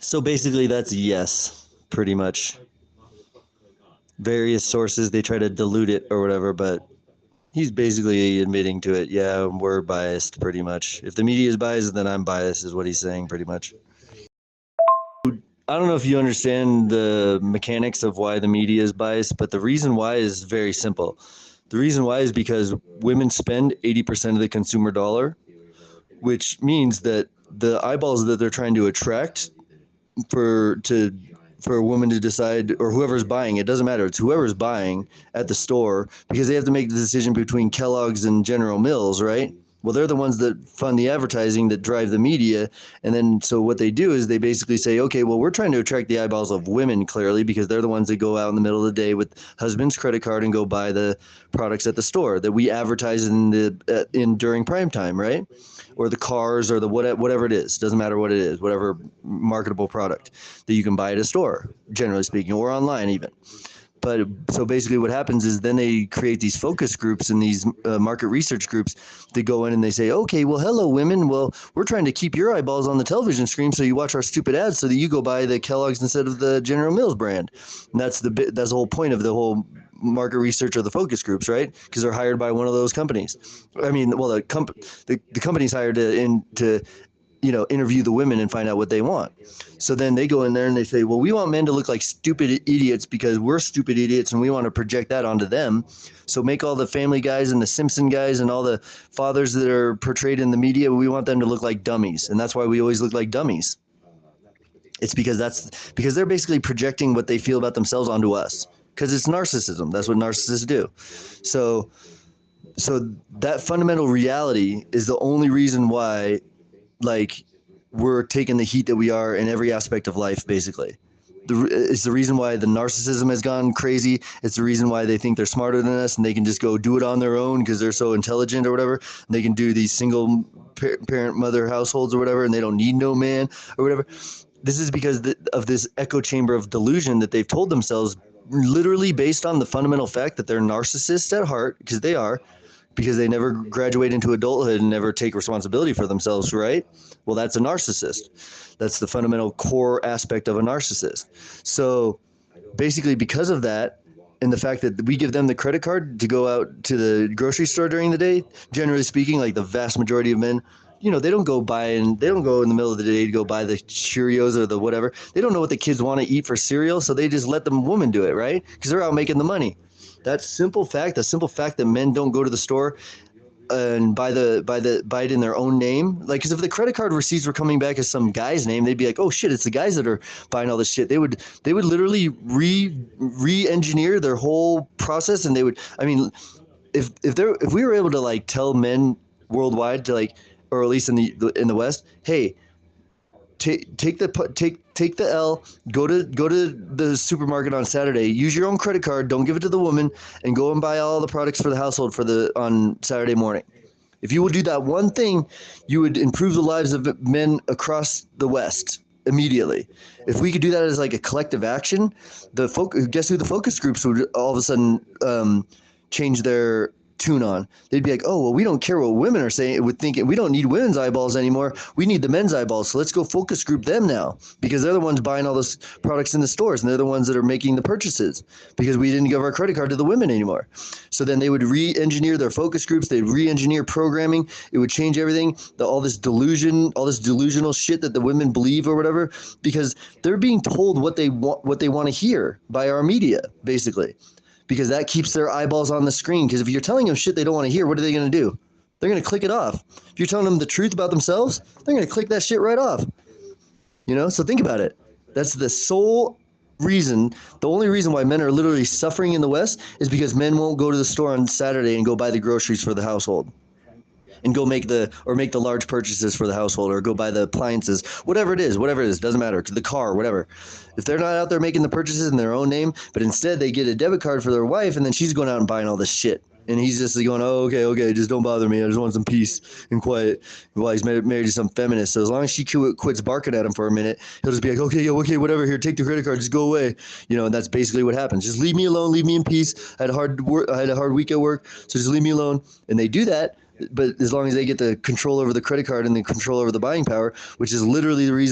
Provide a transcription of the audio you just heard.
So basically, that's yes, pretty much. Various sources, they try to dilute it or whatever, but he's basically admitting to it. Yeah, we're biased pretty much. If the media is biased, then I'm biased, is what he's saying pretty much. I don't know if you understand the mechanics of why the media is biased, but the reason why is very simple. The reason why is because women spend 80% of the consumer dollar, which means that the eyeballs that they're trying to attract for to for a woman to decide, or whoever's buying, it doesn't matter, it's whoever's buying at the store, because they have to make the decision between Kellogg's and General Mills, right? Well, they're the ones that fund the advertising, that drive the media. And then so what they do is they basically say, okay, well, we're trying to attract the eyeballs of women, clearly, because they're the ones that go out in the middle of the day with husband's credit card and go buy the products at the store that we advertise in during prime time, right? Or the cars, or the whatever it is. Doesn't matter what it is, whatever marketable product that you can buy at a store, generally speaking, or online even. But so basically what happens is then they create these focus groups and these market research groups that go in and they say, okay, well, hello, women. Well, we're trying to keep your eyeballs on the television screen so you watch our stupid ads so that you go buy the Kellogg's instead of the General Mills brand. And that's the whole point of the whole market research or the focus groups, right? Because they're hired by one of those companies. I mean, well, the company's hired to interview the women and find out what they want. So then they go in there and they say, well, we want men to look like stupid idiots because we're stupid idiots and we want to project that onto them. So make all the Family Guys and the Simpson guys and all the fathers that are portrayed in the media, we want them to look like dummies. And that's why we always look like dummies. It's because they're basically projecting what they feel about themselves onto us. Because it's narcissism. That's what narcissists do. So that fundamental reality is the only reason why, like, we're taking the heat that we are in every aspect of life, basically. It's the reason why the narcissism has gone crazy. It's the reason why they think they're smarter than us and they can just go do it on their own because they're so intelligent or whatever. And they can do these single parent mother households or whatever, and they don't need no man or whatever. This is because of this echo chamber of delusion that they've told themselves, literally based on the fundamental fact that they're narcissists at heart, because they are, because they never graduate into adulthood and never take responsibility for themselves, right? Well, that's a narcissist. That's the fundamental core aspect of a narcissist. So basically, because of that, and the fact that we give them the credit card to go out to the grocery store during the day, generally speaking, like the vast majority of men, they don't go they don't go in the middle of the day to go buy the Cheerios or the whatever. They don't know what the kids want to eat for cereal, so they just let the woman do it, right? Because they're out making the money. The simple fact that men don't go to the store and buy it in their own name. Like, because if the credit card receipts were coming back as some guy's name, they'd be like, oh shit, it's the guys that are buying all this shit. They would literally re-engineer their whole process, and they would, I mean, if we were able to like tell men worldwide to like, or at least in the West, hey, take the L. Go to the supermarket on Saturday. Use your own credit card. Don't give it to the woman, and go and buy all the products for the household on Saturday morning. If you would do that one thing, you would improve the lives of men across the West immediately. If we could do that as like a collective action, guess who the focus groups would all of a sudden change their tune on. They'd be like, oh, well, we don't care what women are saying. Would think we don't need women's eyeballs anymore. We need the men's eyeballs. So let's go focus group them now, because they're the ones buying all those products in the stores, and they're the ones that are making the purchases, because we didn't give our credit card to the women anymore. So then they would re-engineer their focus groups. They'd re-engineer programming. It would change everything. All this delusional shit that the women believe or whatever, because they're being told what they want to hear by our media, basically. Because that keeps their eyeballs on the screen. Because if you're telling them shit they don't want to hear, what are they going to do? They're going to click it off. If you're telling them the truth about themselves, they're going to click that shit right off. So think about it. That's the only reason why men are literally suffering in the West is because men won't go to the store on Saturday and go buy the groceries for the household. And go make the large purchases for the household, or go buy the appliances, whatever it is, doesn't matter, to the car, whatever. If they're not out there making the purchases in their own name, but instead they get a debit card for their wife, and then she's going out and buying all this shit. And he's just going, oh, okay, just don't bother me. I just want some peace and quiet. While he's married to some feminist. So as long as she quits barking at him for a minute, he'll just be like, okay, whatever, here, take the credit card, just go away. And that's basically what happens. Just leave me alone, leave me in peace. I had a hard week at work, so just leave me alone. And they do that. But as long as they get the control over the credit card and the control over the buying power, which is literally the reason